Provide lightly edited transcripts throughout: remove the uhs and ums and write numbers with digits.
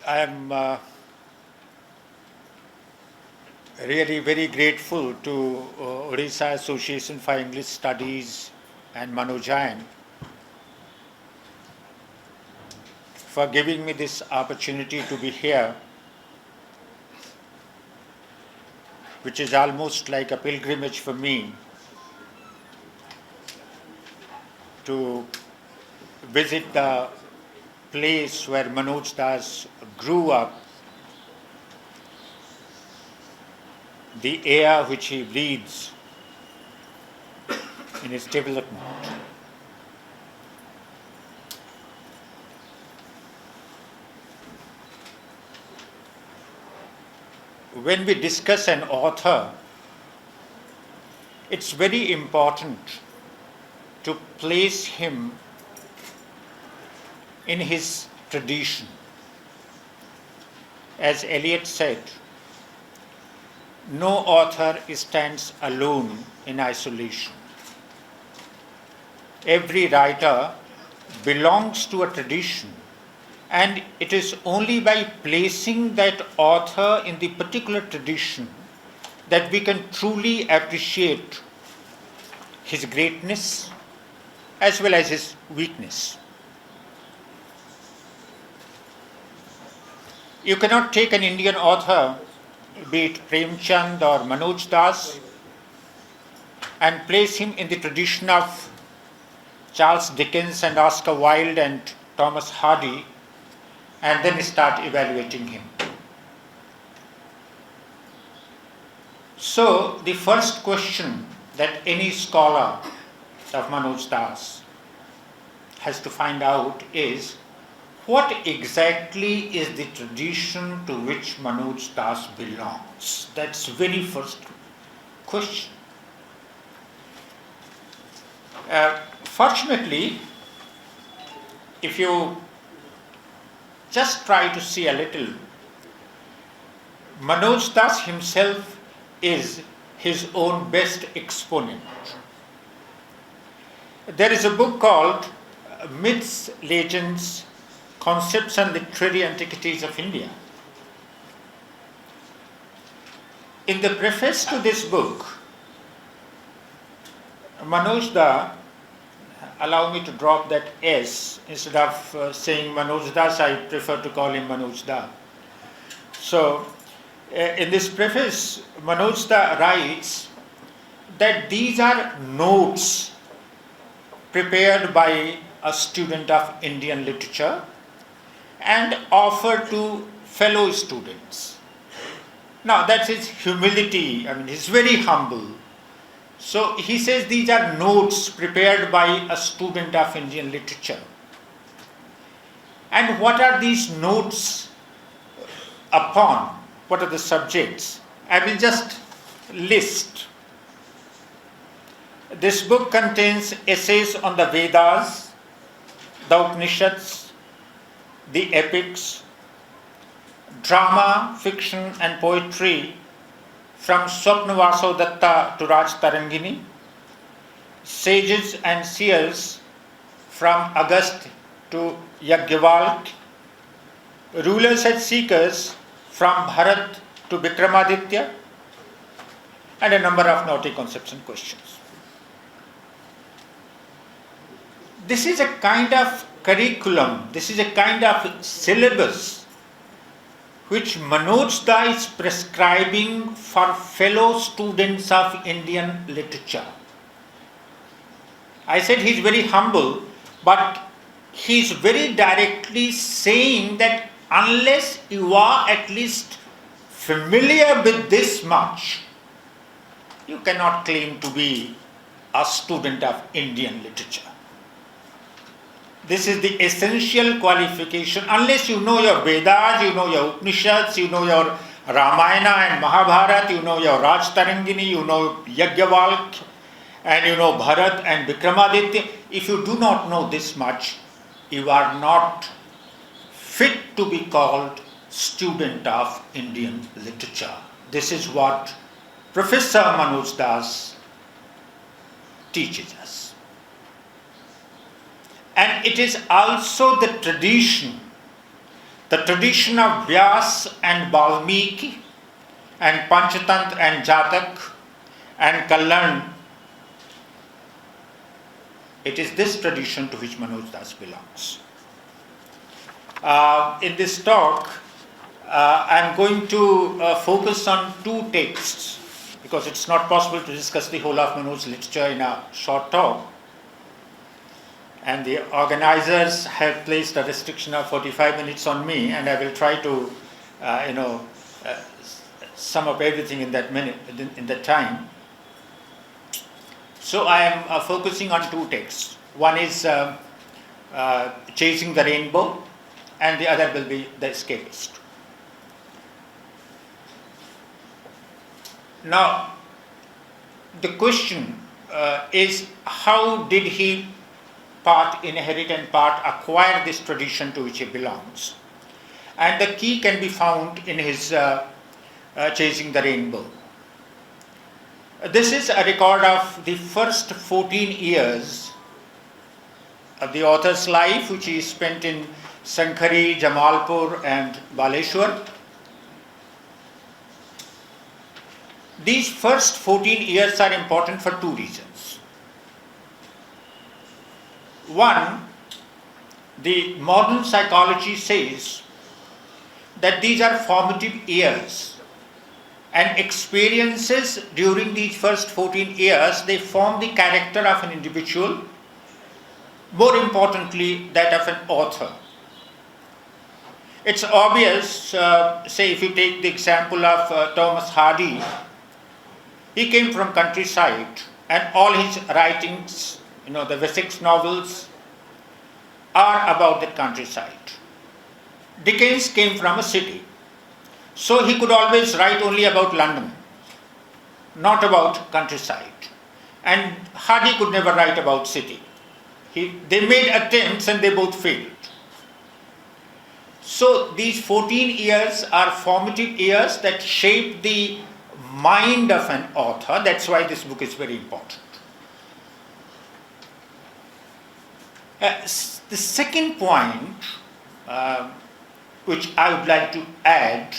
I am really very grateful to Odisha Association for English Studies and Manoj for giving me this opportunity to be here, which is almost like a pilgrimage for me to visit the place where Manoj Das grew up, the air which he breathes in his development. When we discuss an author, it's very important to place him in his tradition. As Eliot said, no author stands alone in isolation. Every writer belongs to a tradition, and it is only by placing that author in the particular tradition that we can truly appreciate his greatness as well as his weakness. You cannot take an Indian author, be it Premchand or Manoj Das, and place him in the tradition of Charles Dickens and Oscar Wilde and Thomas Hardy, and then start evaluating him. So, the first question that any scholar of Manoj Das has to find out is, what exactly is the tradition to which Manoj Das belongs? That's the very first question. Fortunately, if you just try to see a little, Manoj Das himself is his own best exponent. There is a book called Myths, Legends, Concepts and Literary Antiquities of India. In the preface to this book, Manoj Das, allow me to drop that S, instead of saying Manoj Das, I prefer to call him Manoj Das. So, in this preface, Manoj Das writes that these are notes prepared by a student of Indian literature and offered to fellow students. Now, that's his humility. I mean, he's very humble. So he says these are notes prepared by a student of Indian literature. And what are these notes upon? What are the subjects? I will just list. This book contains essays on the Vedas, the Upanishads, the epics, drama, fiction and poetry from Swapnavaso Datta to Raj Tarangini, sages and seers from Agast to Yajnavalkya, rulers and seekers from Bharat to Vikramaditya, and a number of naughty concepts and questions. This is a kind of curriculum, this is a kind of syllabus which Manoj Das is prescribing for fellow students of Indian literature. I said he is very humble, but he is very directly saying that unless you are at least familiar with this much, you cannot claim to be a student of Indian literature. This is the essential qualification. Unless you know your Vedas, you know your Upanishads, you know your Ramayana and Mahabharata, you know your Raj Tarangini, you know Yajnavalkya, and you know Bharat and Vikramaditya. If you do not know this much, you are not fit to be called student of Indian literature. This is what Professor Manoj Das teaches us. And it is also the tradition The tradition of Vyas and Valmiki and Panchatantra and Jatak and Kalyan, it is this tradition to which Manoj Das belongs. In this talk, I am going to focus on two texts because it's not possible to discuss the whole of Manoj's literature in a short talk. And the organizers have placed a restriction of 45 minutes on me, and I will try to, sum up everything in that minute, in that time. So I am focusing on two texts. One is Chasing the Rainbow, and the other will be The Escapist. Now, the question is, how did he part inherit and part acquire this tradition to which he belongs? And the key can be found in his Chasing the Rainbow. This is a record of the first 14 years of the author's life, which he spent in Sankhari, Jamalpur and Baleshwar. These first 14 years are important for two reasons. One, the modern psychology says that these are formative years, and experiences during these first 14 years, they form the character of an individual, more importantly that of an author. It's obvious, say if you take the example of Thomas Hardy, he came from countryside and all his writings, the Wessex novels, are about that countryside. Dickens came from a city, so he could always write only about London, not about countryside. And Hardy could never write about city. They made attempts and they both failed. So these 14 years are formative years that shape the mind of an author. That's why this book is very important. The second point, which I would like to add,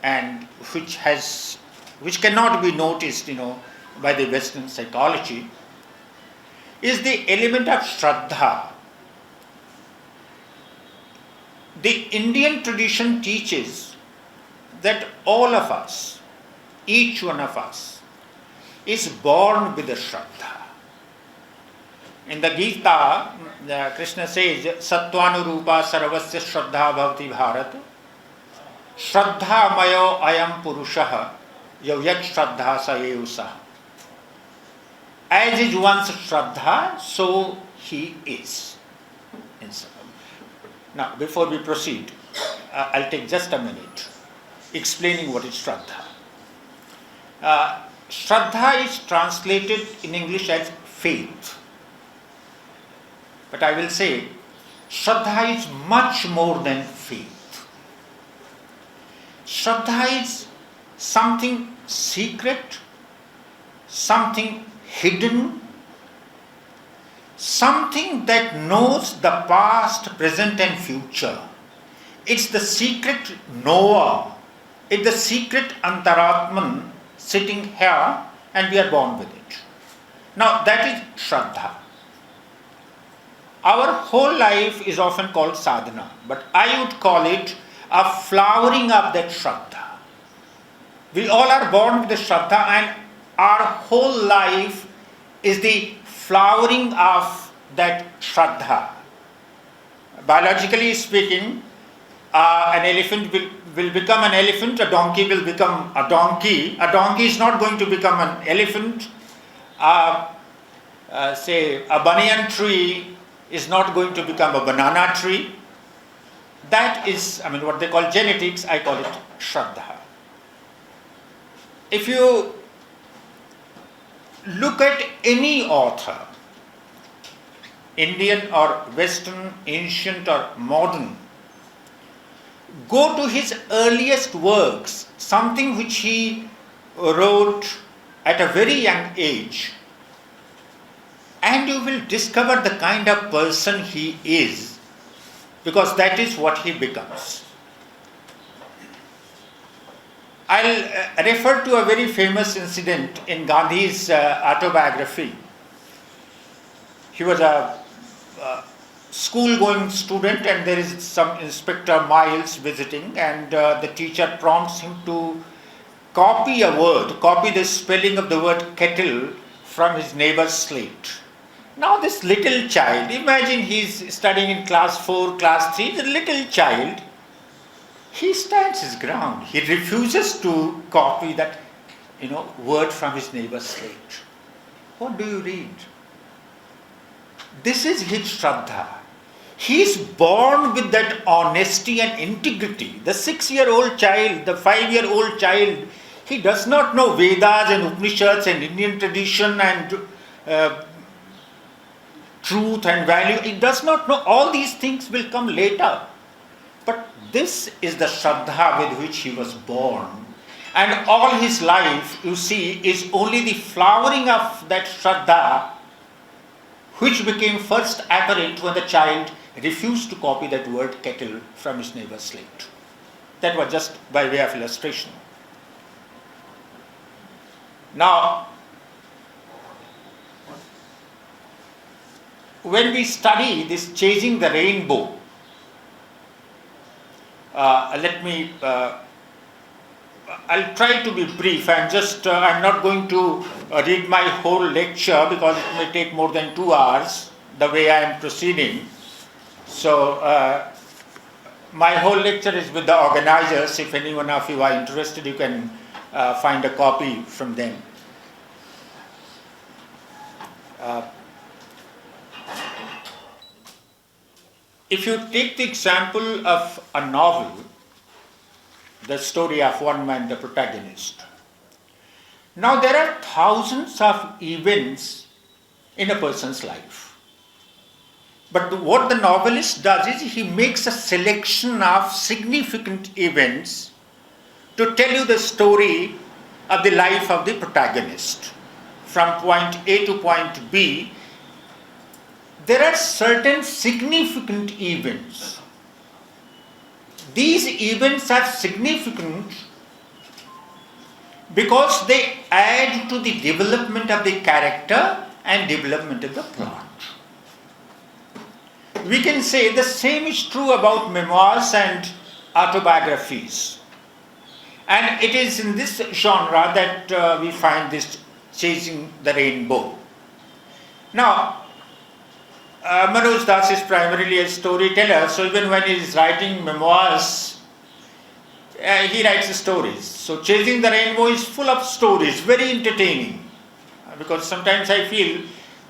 and which cannot be noticed, by the Western psychology, is the element of Shraddha. The Indian tradition teaches that all of us, each one of us, is born with a Shraddha. In the Gita, Krishna says, Sattvanurupa sarvasya Shraddha bhavati bharat, Shraddha mayo ayam purushaha, yavyat Shraddha sayeusa. As is one's Shraddha, so he is. Now, before we proceed, I'll take just a minute explaining what is Shraddha. Shraddha is translated in English as faith. But I will say, Shraddha is much more than faith. Shraddha is something secret, something hidden, something that knows the past, present and future. It's the secret knower. It's the secret Antaratman sitting here, and we are born with it. Now that is Shraddha. Our whole life is often called sadhana, but I would call it a flowering of that Shraddha. We all are born with the Shraddha, and our whole life is the flowering of that Shraddha. Biologically speaking, an elephant will become an elephant, a donkey will become a donkey. A donkey is not going to become an elephant. Say a banyan tree is not going to become a banana tree. That is, what they call genetics, I call it Shraddha. If you look at any author, Indian or Western, ancient or modern, go to his earliest works, something which he wrote at a very young age, and you will discover the kind of person he is, because that is what he becomes. I'll refer to a very famous incident in Gandhi's autobiography. He was a school-going student, and there is some Inspector Miles visiting, and the teacher prompts him to copy the spelling of the word kettle from his neighbor's slate. Now this little child, imagine he's studying in class 4, class 3, the little child, he stands his ground. He refuses to copy that, word from his neighbor's slate. What do you read? This is his Shraddha. He is born with that honesty and integrity. The 6-year-old child, the 5-year-old child, he does not know Vedas and Upanishads and Indian tradition and truth and value. He does not know. All these things will come later. But this is the Shraddha with which he was born. And all his life, you see, is only the flowering of that Shraddha, which became first apparent when the child refused to copy that word kettle from his neighbor's slate. That was just by way of illustration. Now, when we study this chasing the rainbow, I'll try to be brief. I'm not going to read my whole lecture because it may take more than 2 hours the way I am proceeding. So, my whole lecture is with the organizers. If any one of you are interested, you can find a copy from them. If you take the example of a novel, the story of one man, the protagonist. Now there are thousands of events in a person's life. But what the novelist does is he makes a selection of significant events to tell you the story of the life of the protagonist. From point A to point B, there are certain significant events. These events are significant because they add to the development of the character and development of the plot. We can say the same is true about memoirs and autobiographies. And it is in this genre that we find this chasing the rainbow. Now, Manoj Das is primarily a storyteller, so even when he is writing memoirs, he writes stories. So Chasing the Rainbow is full of stories, very entertaining. Because sometimes I feel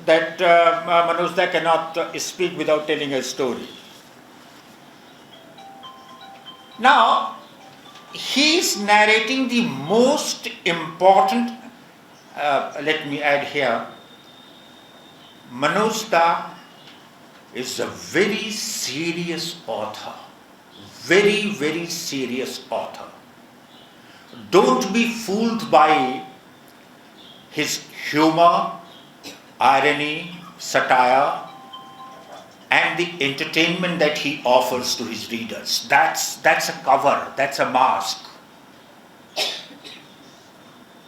that Manoj Das cannot speak without telling a story. Now, he is narrating the most important, let me add here, Manoj Das is a very serious author. Very, very serious author. Don't be fooled by his humor, irony, satire, and the entertainment that he offers to his readers. That's a cover, that's a mask.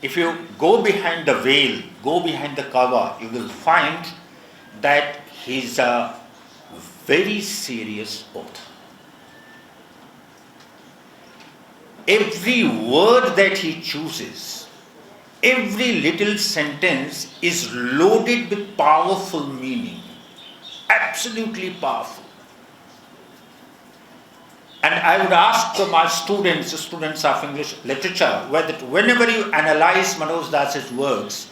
If you go behind the veil, go behind the cover, you will find that he's a very serious author. Every word that he chooses, every little sentence is loaded with powerful meaning. Absolutely powerful. And I would ask my students of English literature, whether whenever you analyze Manoj Das's works,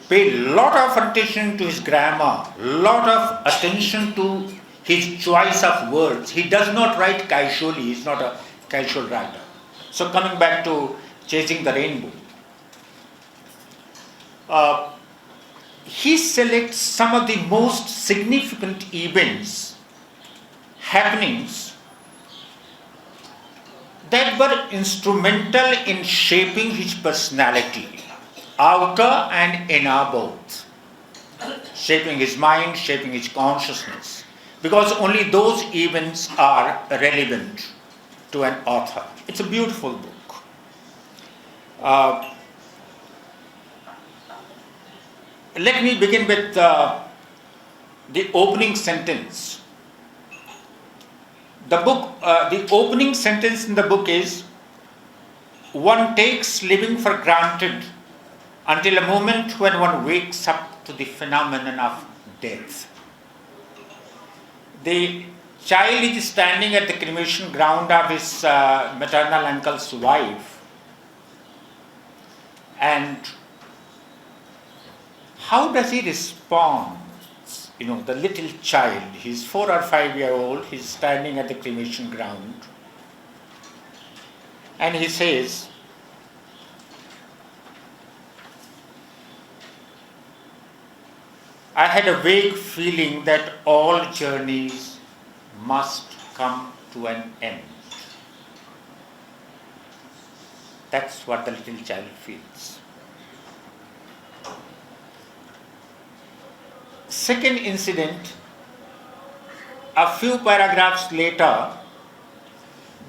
pay a lot of attention to his grammar, lot of attention to his choice of words. He does not write casually, he is not a casual writer. So coming back to Chasing the Rainbow, he selects some of the most significant events, happenings that were instrumental in shaping his personality, outer and inner both, shaping his mind, shaping his consciousness, because only those events are relevant to an author. It's a beautiful book. Uh, Let me begin with the opening sentence. The opening sentence in the book is, one takes living for granted until a moment when one wakes up to the phenomenon of death. The child is standing at the cremation ground of his maternal uncle's wife, and how does he respond? The little child, he's 4 or 5 year old, he's standing at the cremation ground, and he says, I had a vague feeling that all journeys must come to an end. That's what the little child feels. Second incident, a few paragraphs later,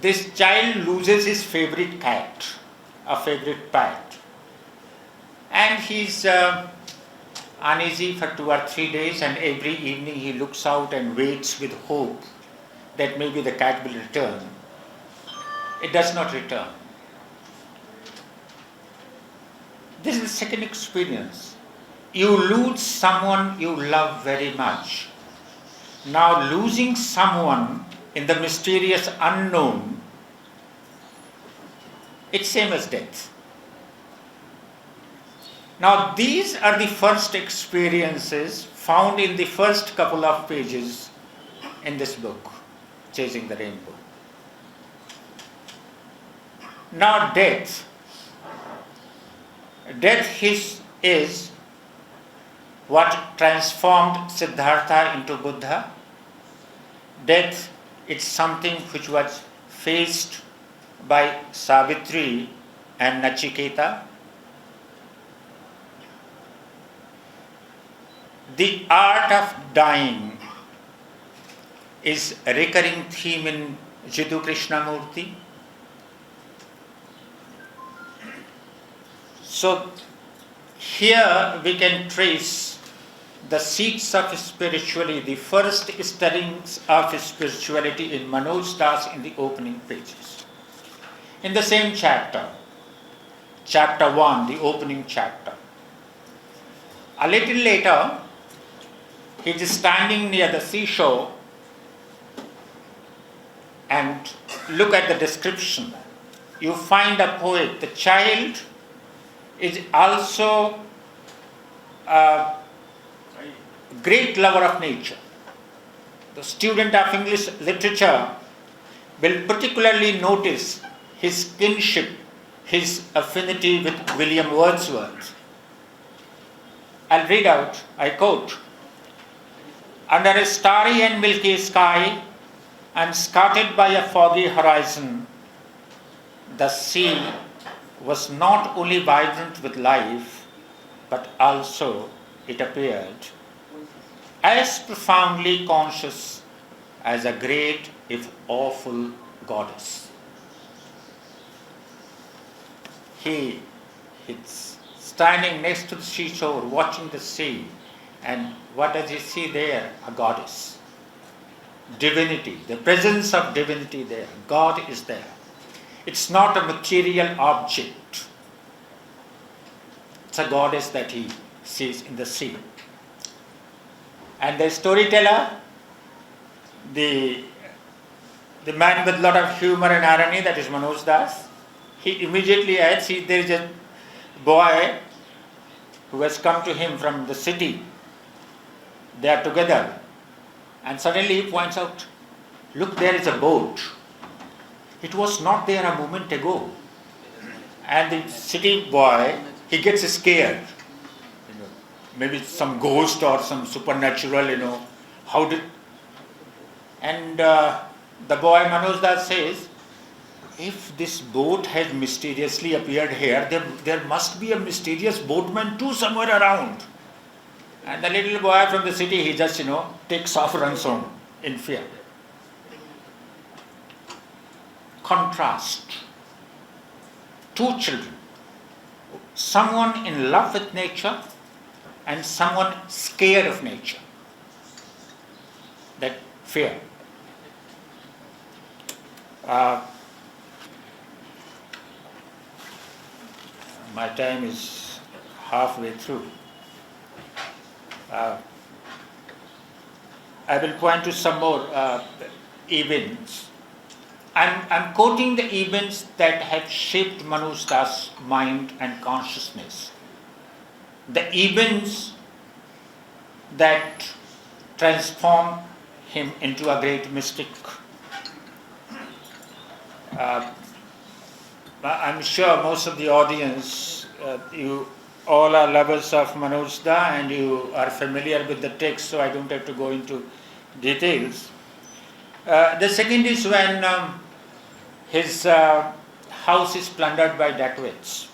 this child loses his favorite cat, a favorite pet, and he's uneasy for 2 or 3 days, and every evening he looks out and waits with hope that maybe the cat will return. It does not return. This is the second experience. You lose someone you love very much. Now losing someone in the mysterious unknown, it's same as death. Now these are the first experiences found in the first couple of pages in this book, Chasing the Rainbow. Now death. Death is what transformed Siddhartha into Buddha. Death is something which was faced by Savitri and Nachiketa. The art of dying is a recurring theme in Jiddu Krishnamurti. So here we can trace the seeds of spirituality, the first stirrings of spirituality in Manoj Das in the opening pages. In the same chapter, chapter 1, the opening chapter. A little later, he is standing near the seashore, and look at the description. You find a poet. The child is also a great lover of nature. The student of English literature will particularly notice his kinship, his affinity with William Wordsworth. I'll read out, I quote, under a starry and milky sky and skirted by a foggy horizon, the sea was not only vibrant with life, but also, it appeared, as profoundly conscious as a great, if awful, goddess. He is standing next to the seashore, watching the sea, and what does he see there? A goddess. Divinity, the presence of divinity there. God is there. It's not a material object. It's a goddess that he sees in the sea. And the storyteller, the man with a lot of humor and irony, that is Manoj Das, he immediately adds, there is a boy who has come to him from the city. They are together. And suddenly he points out, look, there is a boat. It was not there a moment ago. And the city boy, he gets scared. Maybe some ghost or some supernatural, how did... And the boy Manoj Das says, if this boat had mysteriously appeared here, there must be a mysterious boatman too somewhere around. And the little boy from the city, he just, takes off, runs home in fear. Contrast. Two children, someone in love with nature and someone scared of nature. That fear. My time is halfway through. I will point to some more events. I'm quoting the events that have shaped Manoj Das' mind and consciousness. The events that transform him into a great mystic. I'm sure most of the audience, you all are lovers of Manoj Da and you are familiar with the text, so I don't have to go into details. The second is when his house is plundered by dacoits.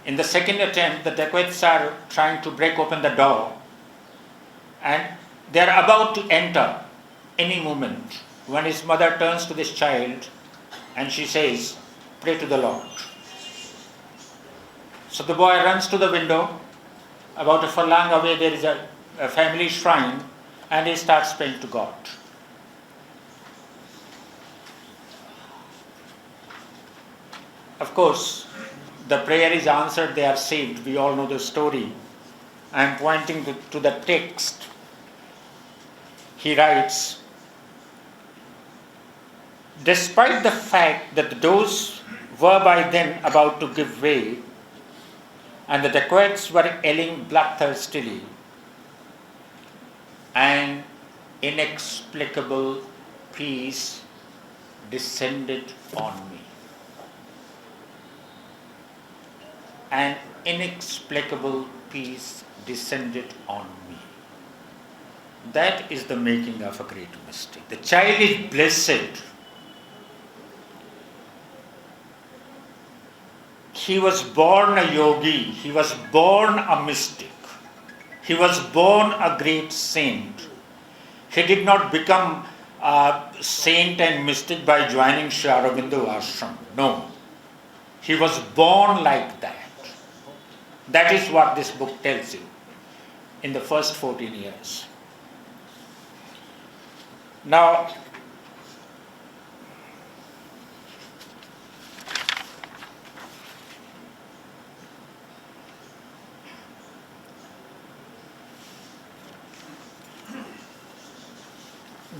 In the second attempt, the dacoits are trying to break open the door and they are about to enter any moment when his mother turns to this child and she says, "Pray to the Lord." So the boy runs to the window. About a furlong away there is a family shrine and he starts praying to God. Of course, the prayer is answered, they are saved. We all know the story. I am pointing to the text. He writes, "Despite the fact that the doors were by then about to give way and the dacoits were yelling bloodthirstily, an inexplicable peace descended on me." An inexplicable peace descended on me. That is the making of a great mystic. The child is blessed. He was born a yogi. He was born a mystic. He was born a great saint. He did not become a saint and mystic by joining Sri Aurobindo ashram. No. He was born like that. That is what this book tells you in the first 14 years. Now,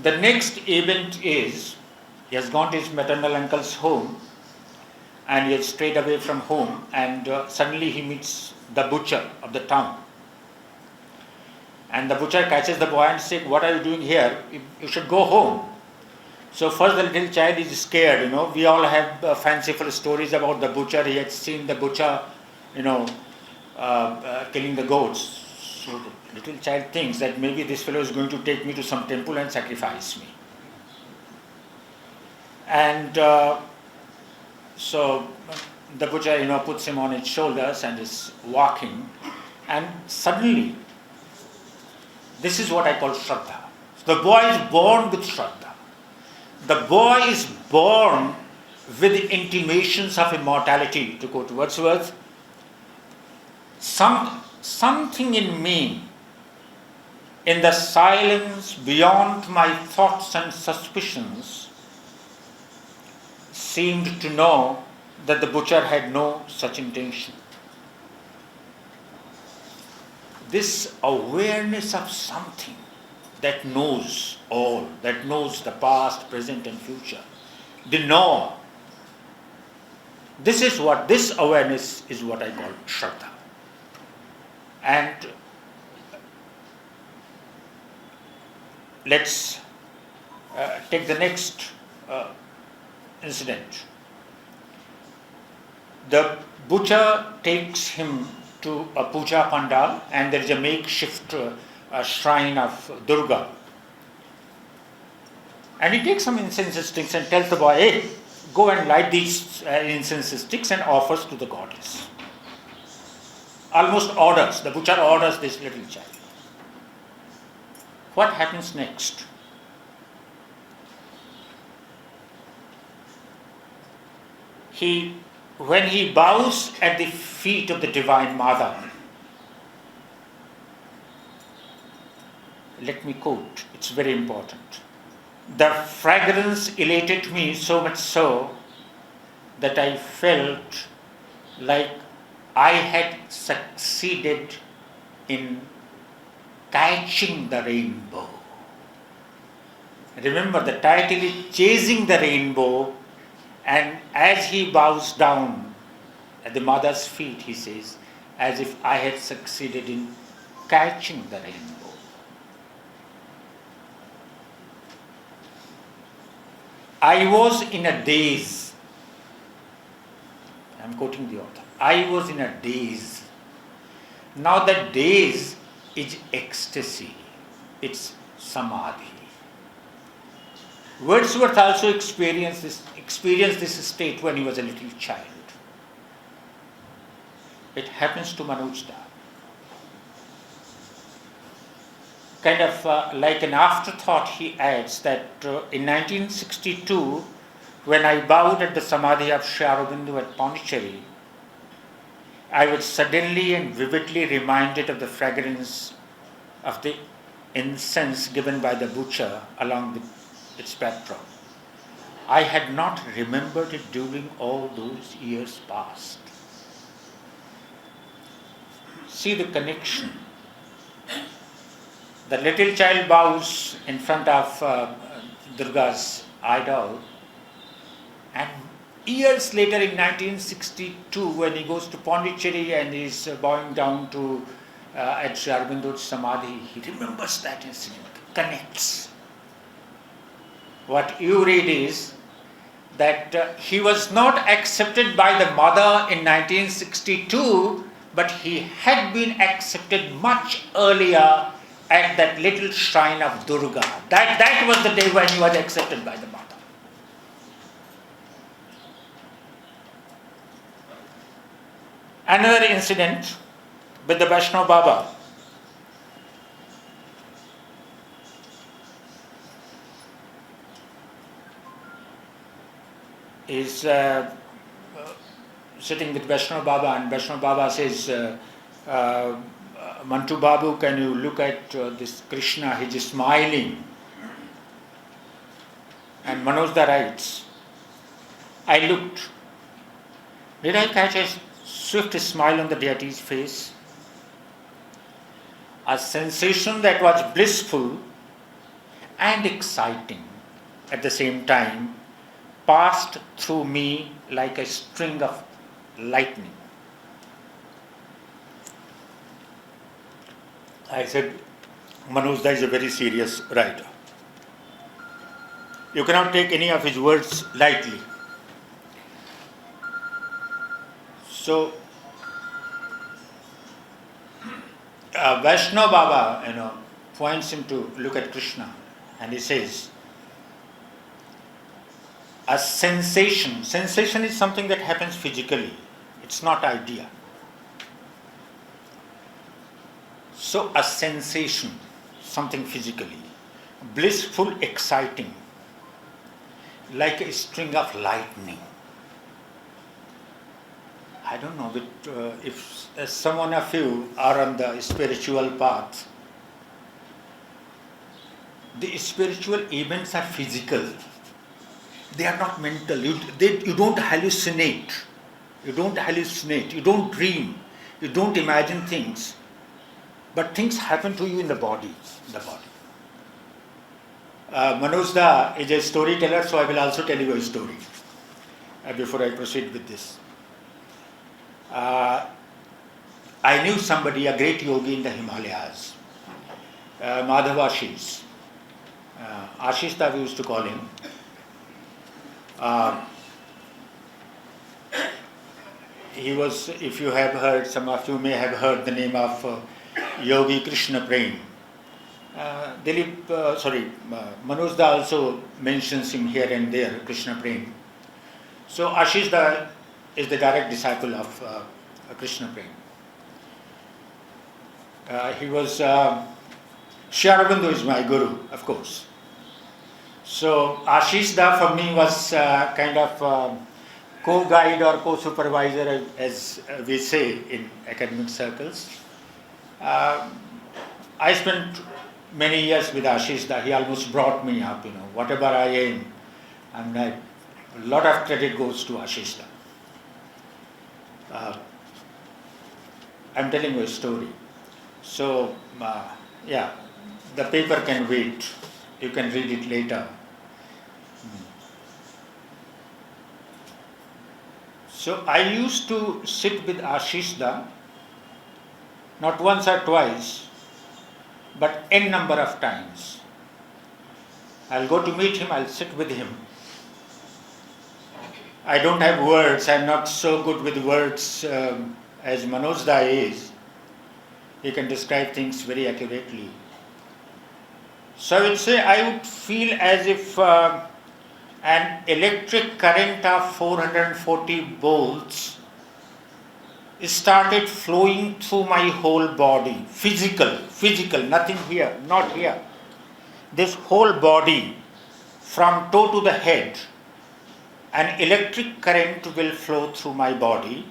the next event is, he has gone to his maternal uncle's home and he has strayed away from home and suddenly he meets the butcher of the town. And the butcher catches the boy and says, "What are you doing here? You should go home." So first the little child is scared, We all have fanciful stories about the butcher. He had seen the butcher, killing the goats. So the little child thinks that maybe this fellow is going to take me to some temple and sacrifice me. And so the butcher, puts him on his shoulders and is walking. And suddenly, this is what I call Shraddha. The boy is born with Shraddha. The boy is born with intimations of immortality, to quote Wordsworth. Something in me, in the silence beyond my thoughts and suspicions, seemed to know that the butcher had no such intention. This awareness of something that knows all, that knows the past, present and future, the knower. This awareness is what I call Shraddha. And let's take the next incident. The butcher takes him to a puja pandal and there is a makeshift shrine of Durga. And he takes some incense sticks and tells the boy, "Hey, go and light these incense sticks and offers to the goddess." Almost orders, the butcher orders this little child. What happens next? He when he bows at the feet of the Divine Mother, let me quote, it's very important. The fragrance elated me so much so that I felt like I had succeeded in catching the rainbow. Remember, the title is Chasing the Rainbow, and as he bows down at the mother's feet, he says, as if I had succeeded in catching the rainbow. I was in a daze. I am quoting the author. I was in a daze. Now the daze is ecstasy. It's samadhi. Wordsworth also experienced this state when he was a little child. It happens to Manoj. Kind of like an afterthought, he adds that in 1962, when I bowed at the Samadhi of Sri Aurobindo at Pondicherry, I was suddenly and vividly reminded of the fragrance of the incense given by the butcher along with its backdrop. I had not remembered it during all those years past. See the connection. The little child bows in front of Durga's idol, and years later in 1962, when he goes to Pondicherry and is bowing down to at Sri Aurobindo's Samadhi, he remembers that incident, connects. What you read is that he was not accepted by the mother in 1962, but he had been accepted much earlier at that little shrine of Durga. That was the day when he was accepted by the mother. Another incident with the Vaishnava Baba. Is sitting with Vaishnava Baba, and Vaishnava Baba says, Mantu Babu, can you look at this Krishna? He is smiling. And Manojda writes, I looked. Did I catch a swift smile on the deity's face? A sensation that was blissful and exciting at the same time passed through me like a string of lightning. I said, Manojda is a very serious writer. You cannot take any of his words lightly. So, Vaishnava Baba, points him to look at Krishna, and he says, a sensation. Sensation is something that happens physically. It's not idea. So a sensation, something physically, blissful, exciting, like a string of lightning. I don't know if someone of you are on the spiritual path. The spiritual events are physical. They are not mental. You don't hallucinate. You don't dream. You don't imagine things. But things happen to you in the body. Manojda is a storyteller, so I will also tell you a story before I proceed with this. I knew somebody, a great yogi in the Himalayas, Madhav Ashish. Ashish we used to call him. He was, if you have heard, some of you may have heard the name of Yogi Krishna Prem. Manojda also mentions him here and there, Krishna Prem. So Ashish is the direct disciple of Krishna Prem. He was, Sri Aurobindo is my guru, of course. So Ashish for me was kind of co-guide or co-supervisor, as we say in academic circles. Uh, I spent many years with Ashish Da. He almost brought me up, whatever I am. And a lot of credit goes to Ashish Da. I'm telling you a story. So, yeah, the paper can wait. You can read it later. So, I used to sit with Ashish Da, not once or twice, but n number of times. I'll go to meet him, I'll sit with him. I don't have words, I'm not so good with words as Manoj Da is. He can describe things very accurately. So I would say I would feel as if an electric current of 440 volts started flowing through my whole body. Physical, nothing here, not here. This whole body, from toe to the head, an electric current will flow through my body.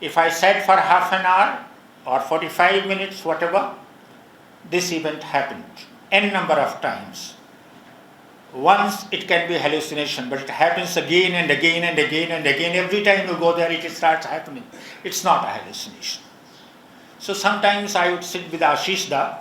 If I sat for half an hour or 45 minutes, whatever, this event happened n number of times. Once it can be hallucination, but it happens again and again and again and again. Every time you go there, it starts happening. It's not a hallucination. So sometimes I would sit with Ashish Da,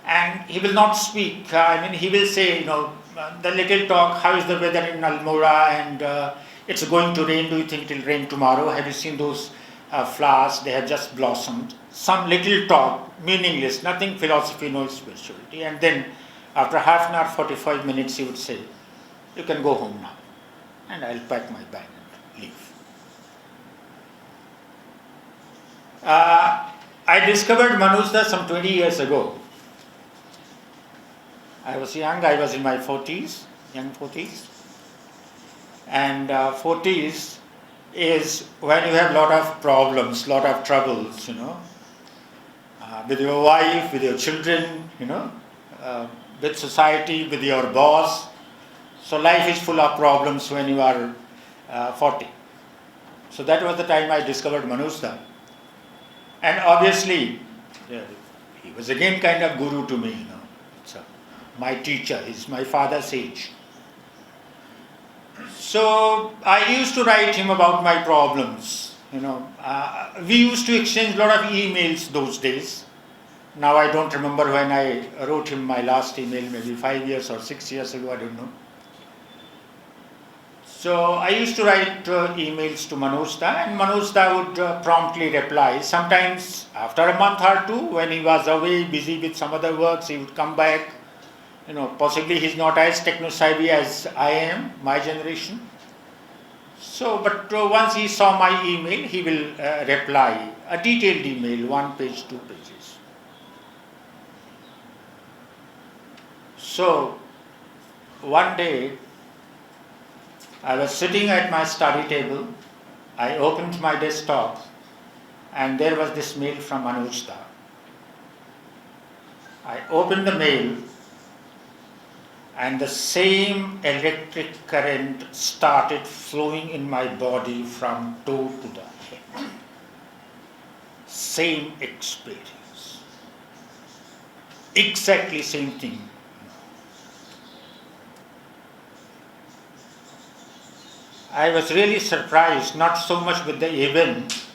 and he will not speak. He will say, the little talk, how is the weather in Almora, and it's going to rain, do you think it will rain tomorrow? Have you seen those flowers? They have just blossomed. Some little talk, meaningless, nothing philosophy, no spirituality. And then after half an hour, 45 minutes, he would say, you can go home now. And I'll pack my bag and leave. I discovered Manoj Da some 20 years ago. I was young, I was in my 40s, young 40s. And 40s is when you have a lot of problems, lot of troubles, with your wife, with your children, with society, with your boss. So life is full of problems when you are 40. So that was the time I discovered Manoj Da. And obviously, he was again kind of guru to me, So my teacher, he's my father's age. So I used to write him about my problems. We used to exchange a lot of emails those days. Now I don't remember when I wrote him my last email, maybe 5 years or 6 years ago, I don't know. So I used to write emails to Manoj Da, and Manoj Da would promptly reply. Sometimes after a month or two, when he was away, busy with some other works, he would come back. Possibly he's not as techno-savvy as I am, my generation. So, but once he saw my email, he will reply, a detailed email, 1 page, 2 pages. So, one day, I was sitting at my study table, I opened my desktop, and there was this mail from Manoj Da. I opened the mail, and the same electric current started flowing in my body from toe to the head. Same experience. Exactly same thing. I was really surprised, not so much with the event,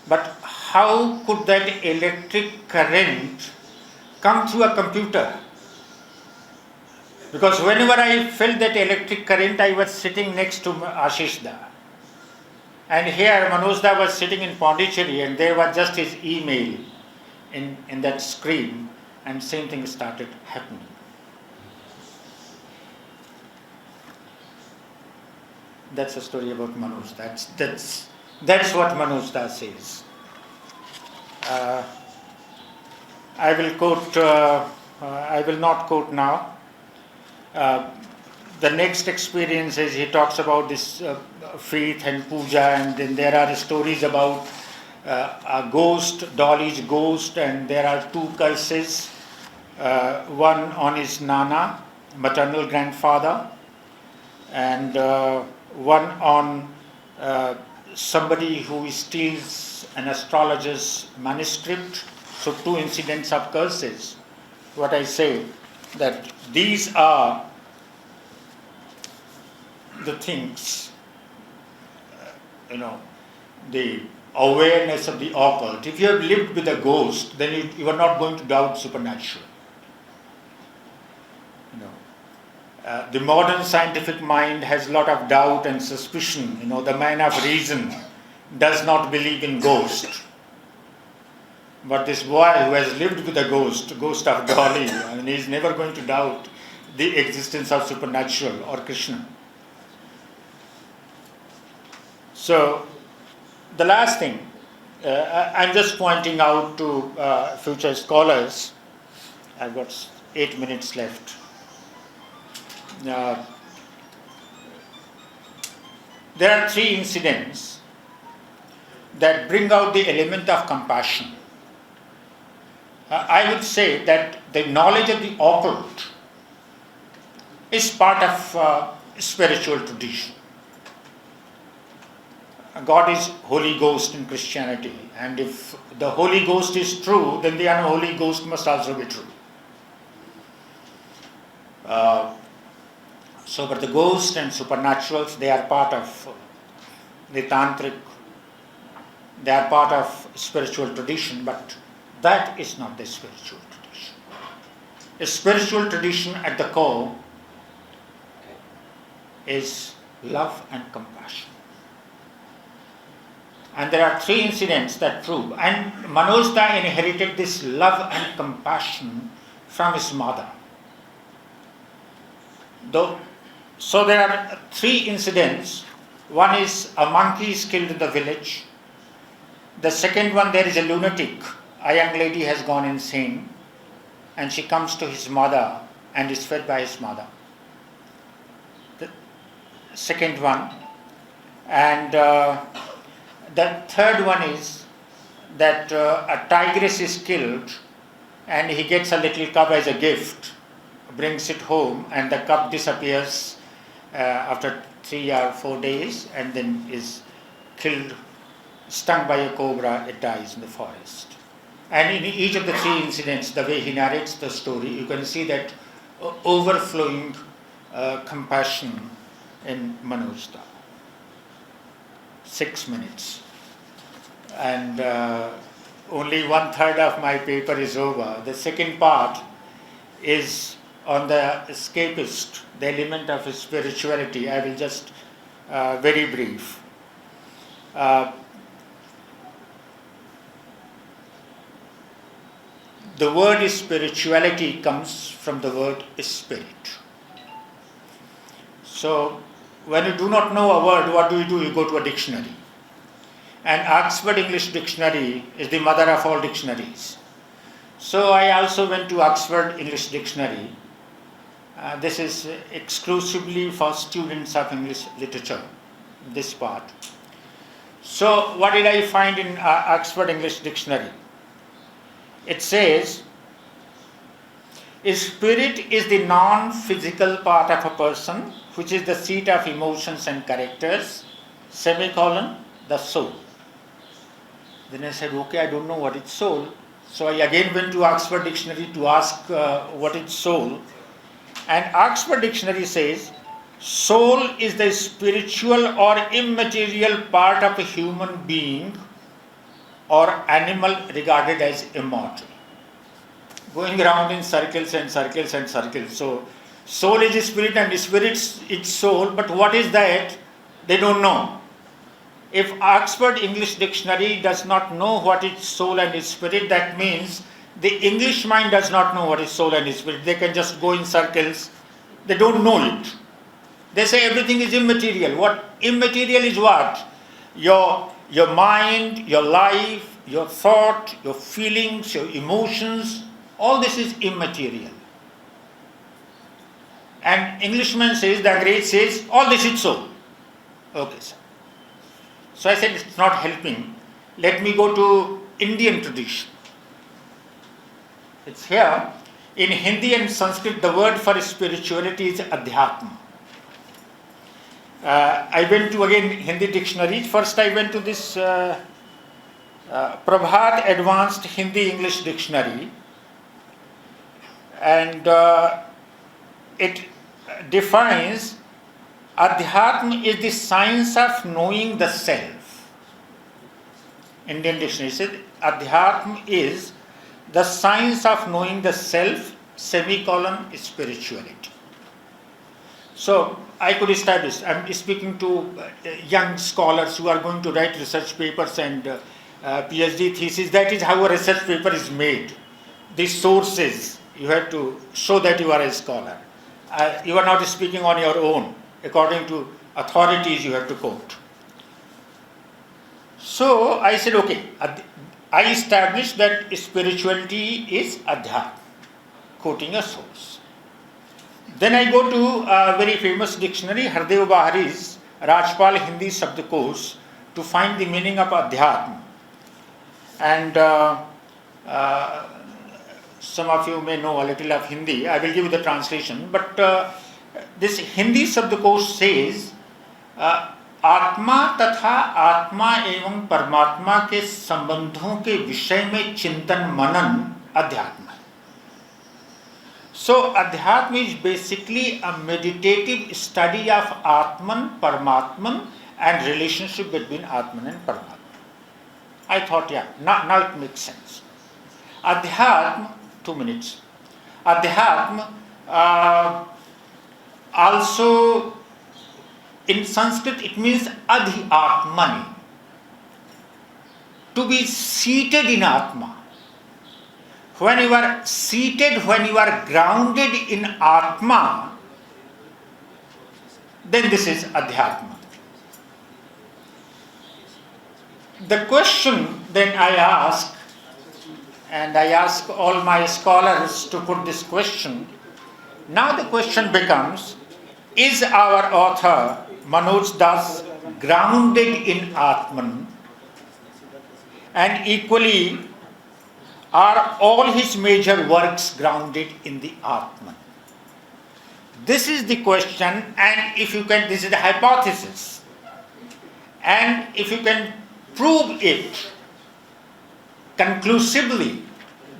but how could that electric current come through a computer? Because whenever I felt that electric current, I was sitting next to Ashish Da. And here Manoj Da was sitting in Pondicherry, and there was just his email in that screen, and same thing started happening. That's a story about Manoj Da. That's what Manoj Da says. I will quote. I will not quote now. The next experience is he talks about this faith and puja, and then there are stories about a ghost, Dolly's ghost, and there are 2 curses. One on his Nana, maternal grandfather, and one on somebody who steals an astrologer's manuscript. So 2 incidents of curses. What I say, that these are the things, the awareness of the occult. If you have lived with a ghost, then you are not going to doubt supernatural. The modern scientific mind has a lot of doubt and suspicion. The man of reason does not believe in ghosts. But this boy who has lived with a ghost of Dolly, he is never going to doubt the existence of supernatural or Krishna. So, the last thing, I'm just pointing out to future scholars. I've got 8 minutes left. There are 3 incidents that bring out the element of compassion. I would say that the knowledge of the occult is part of spiritual tradition. God is Holy Ghost in Christianity, and if the Holy Ghost is true, then the unholy ghost must also be true. But the ghost and supernaturals, they are part of the tantric, they are part of spiritual tradition, but that is not the spiritual tradition. A spiritual tradition at the core is love and compassion. And there are 3 incidents that prove. And Manoj inherited this love and compassion from his mother. So there are 3 incidents. One is a monkey is killed in the village. The second one, there is a lunatic. A young lady has gone insane, and she comes to his mother and is fed by his mother. The second one. And the third one is that a tigress is killed, and he gets a little cub as a gift, brings it home, and the cub disappears after 3 or 4 days, and then is killed, stung by a cobra. It dies in the forest. And in each of the 3 incidents, the way he narrates the story, you can see that overflowing compassion in Manoj. 6 minutes. And only 1/3 of my paper is over. The second part is on the escapist, the element of spirituality. I will just very brief. The word spirituality comes from the word spirit. So, when you do not know a word, what do? You go to a dictionary. And Oxford English Dictionary is the mother of all dictionaries. So I also went to Oxford English Dictionary. This is exclusively for students of English literature, this part. So what did I find in Oxford English Dictionary? It says, spirit is the non-physical part of a person, which is the seat of emotions and characters, the soul. Then I said, okay, I don't know what is soul. So I again went to Oxford Dictionary to ask what is soul. And Oxford Dictionary says, soul is the spiritual or immaterial part of a human being or animal regarded as immortal. Going around in circles and circles and circles. So, soul is spirit and spirit is soul, but what is that? They don't know. If Oxford English Dictionary does not know what is soul and spirit, that means the English mind does not know what is soul and spirit. They can just go in circles. They don't know it. They say everything is immaterial. What immaterial is what? Your mind, your life, your thought, your feelings, your emotions, all this is immaterial. And Englishman says, the great says, all this is soul. Okay, sir. So I said, it's not helping. Let me go to Indian tradition. It's here. In Hindi and Sanskrit, the word for spirituality is Adhyatma. I went to again Hindi dictionaries. First I went to this Prabhat Advanced Hindi English Dictionary, and it defines Adhyatma is the science of knowing the self. Indian dictionary says Adhyatma is the science of knowing the self, semicolon, spirituality. So I could establish, I'm speaking to young scholars who are going to write research papers and PhD thesis. That is how a research paper is made. The sources, you have to show that you are a scholar. You are not speaking on your own. According to authorities, you have to quote. So I said, okay, I established that spirituality is adhyatma, quoting a source. Then I go to a very famous dictionary, Hardev Bahari's Rajpal Hindi Shabdakos, to find the meaning of adhyatma. And some of you may know a little of Hindi. I will give you the translation. But this Hindi Shabdakos says, आत्मा तथा आत्मा एवं परमात्मा के संबंधों के विषय में चिंतन मनन अध्यात्म है. So Adhyatma is basically a meditative study of Atman, Paramatman and relationship between Atman and Paramatman. I thought, yeah, now it makes sense. Adhyatma, 2 minutes. Adhyatma also in Sanskrit it means Adhi Atmani, to be seated in Atma. When you are seated, when you are grounded in Atma, then this is Adhyatma. The question then I ask, and I ask all my scholars to put this question. Now the question becomes, is our author Manoj Das grounded in Atman, and equally are all his major works grounded in the Atman? This is the question, and if you can, this is the hypothesis, and if you can prove it conclusively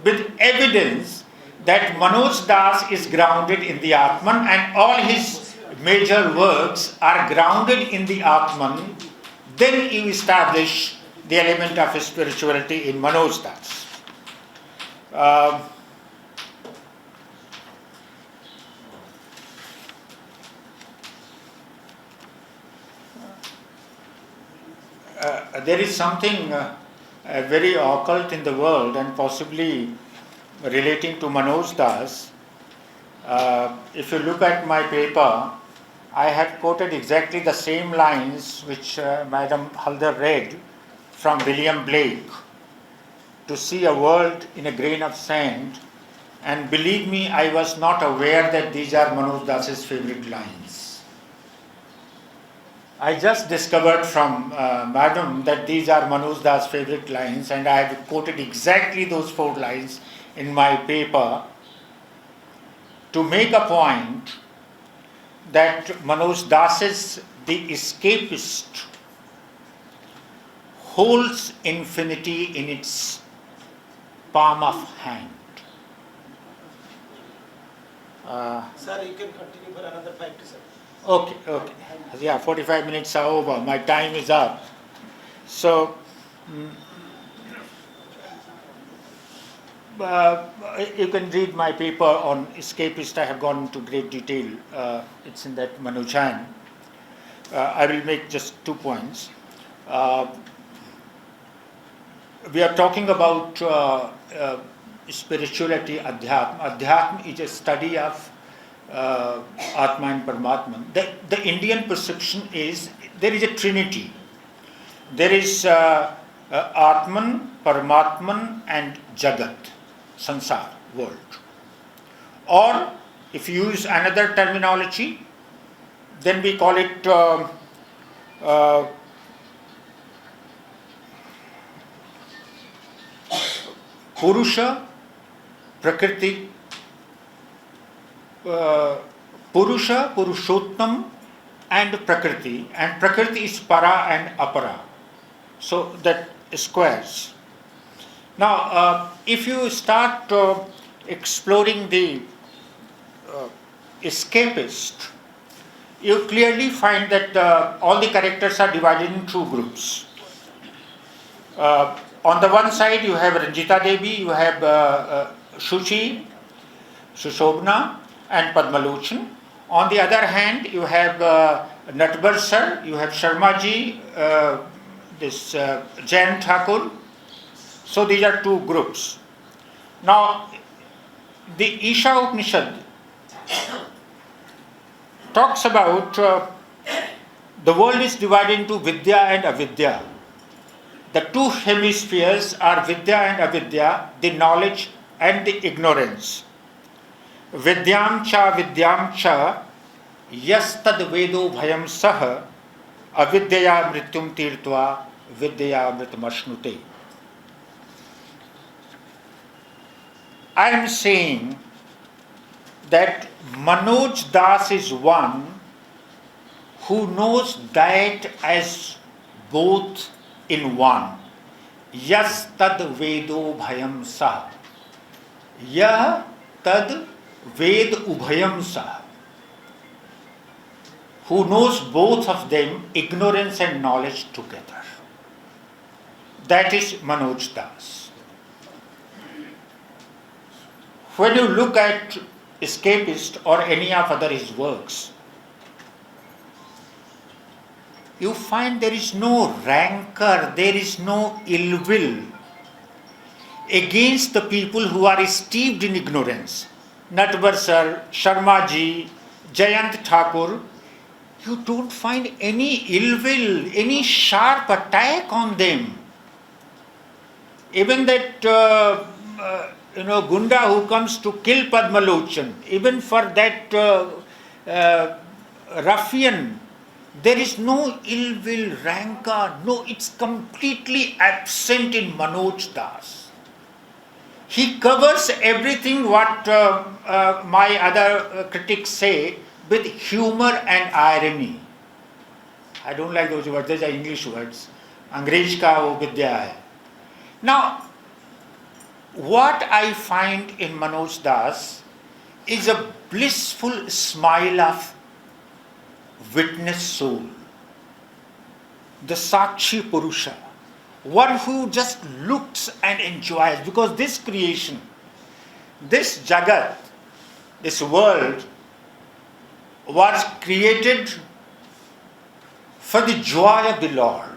with evidence that Manoj Das is grounded in the Atman and all his major works are grounded in the Atman, then you establish the element of spirituality in Manoj Das. There is something very occult in the world and possibly relating to Manoj Das. If you look at my paper, I had quoted exactly the same lines which Madam Halder read from William Blake, to see a world in a grain of sand, and believe me, I was not aware that these are Manoj Das's favorite lines. I just discovered from Madam that these are Manoj Das's favorite lines, and I have quoted exactly those 4 lines in my paper to make a point that Manoj Das's The Escapist holds infinity in its palm of hand. Sir, you can continue for another 5 to 7. Okay. Yeah, 45 minutes are over. My time is up. So, you can read my paper on Escapist. I have gone into great detail. It's in that Manochan. I will make just 2 points. We are talking about spirituality, Adhyatma. Adhyatma is a study of Atma and Paramatman. The Indian perception is there is a trinity. There is Atman, Paramatman and Jagat, Sansar, world. Or if you use another terminology, then we call it Purusha, Prakriti, Purusha, Purushottam and Prakriti, and Prakriti is para and apara. So that squares. Now, if you start exploring the escapist, you clearly find that all the characters are divided in two groups. On the one side, you have Ranjita Devi, you have Shuchi, Sushobna, and Padmalochan. On the other hand, you have Natbar Sir, you have Sharmaji, this Jain Thakur. So these are two groups. Now, the Isha Upanishad talks about the world is divided into Vidya and Avidya. The two hemispheres are Vidya and Avidya, the knowledge and the ignorance. Vidyam cha yastad vedo bhayam sah avidyaya mrityum tirtva vidyaya mritam. I am saying that Manoj Das is one who knows that as both in one. Yas tad vedo bhayam sah. Yah tad ved ubhayam sah. Who knows both of them, ignorance and knowledge together. That is Manoj Das. When you look at Escapist or any of other his works, you find there is no rancor, there is no ill will against the people who are steeped in ignorance. Natbar Sir, Sharmaji, Jayant Thakur, you don't find any ill will, any sharp attack on them. Even that Gunda who comes to kill Padmalochan, even for that ruffian, there is no ill will, rancor, no, it's completely absent in Manoj Das. He covers everything what my other critics say with humor and irony. I don't like those words, those are English words. Angrez ka wo vidya hai. Now, what I find in Manoj Das is a blissful smile of witness soul, the Sakshi Purusha, one who just looks and enjoys, because this creation, this Jagat, this world was created for the joy of the Lord.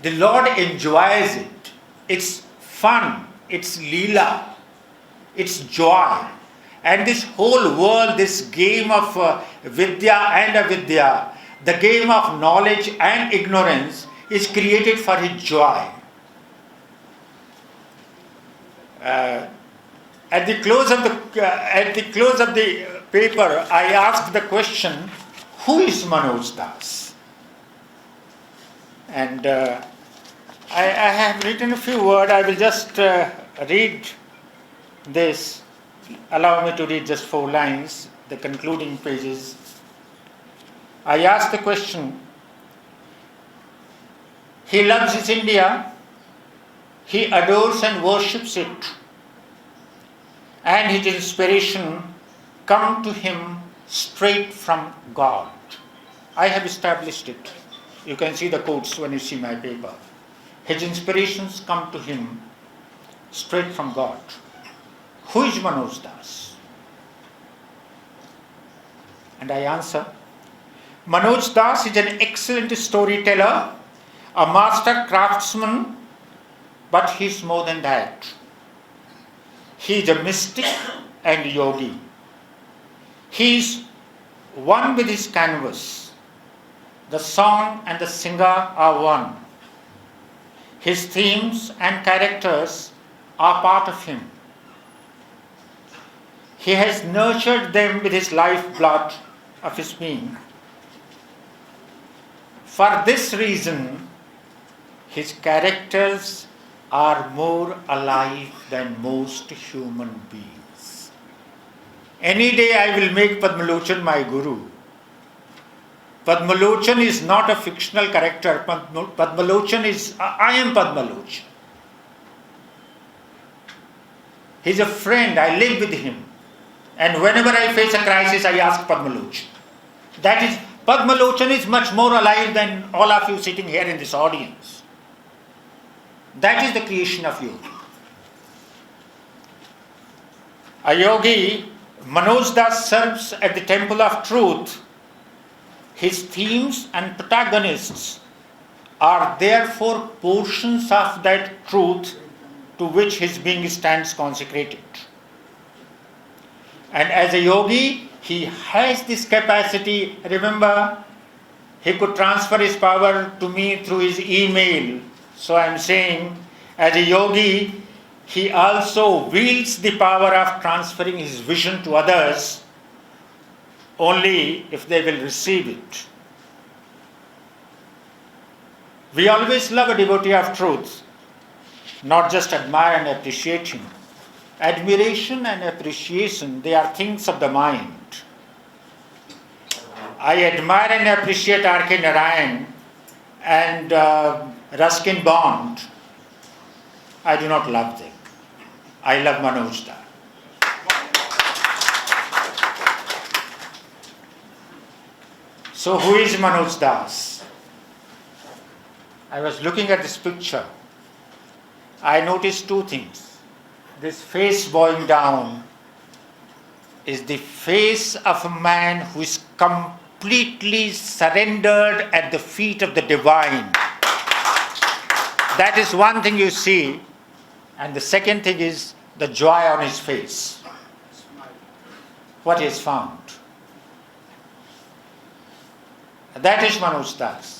The Lord enjoys it. It's fun, it's leela, it's joy. And this whole world, this game of Vidya and Avidya, the game of knowledge and ignorance, is created for his joy. At the close of the paper, I asked the question, who is Manoj Das? And I have written a few words. I will just read this. Allow me to read just 4 lines, the concluding pages. I asked the question, he loves his India, he adores and worships it, and his inspiration come to him straight from God. I have established it. You can see the quotes when you see my paper. His inspirations come to him straight from God. Who is Manoj Das? And I answer, Manoj Das is an excellent storyteller, a master craftsman, but he is more than that. He is a mystic and yogi. He is one with his canvas. The song and the singer are one. His themes and characters are part of him. He has nurtured them with his lifeblood of his being. For this reason, his characters are more alive than most human beings. Any day I will make Padmalochan my guru. Padmalochan is not a fictional character. Padmalochan is, I am Padmalochan. He's a friend, I live with him. And whenever I face a crisis, I ask Padmalochan. That is, Padmalochan is much more alive than all of you sitting here in this audience. That is the creation of yoga. A yogi, Manoj Das, serves at the temple of truth. His themes and protagonists are therefore portions of that truth to which his being stands consecrated. And as a yogi, he has this capacity. Remember, he could transfer his power to me through his email. So I am saying, as a yogi, he also wields the power of transferring his vision to others only if they will receive it. We always love a devotee of truth, not just admire and appreciate him. Admiration and appreciation, they are things of the mind. I admire and appreciate R.K. Narayan and Ruskin Bond. I do not love them. I love Manoj Das. So who is Manoj Das? I was looking at this picture. I noticed two things. This face bowing down is the face of a man who is completely surrendered at the feet of the divine. That is one thing you see. And the second thing is the joy on his face. What he has found. That is Manoj Das.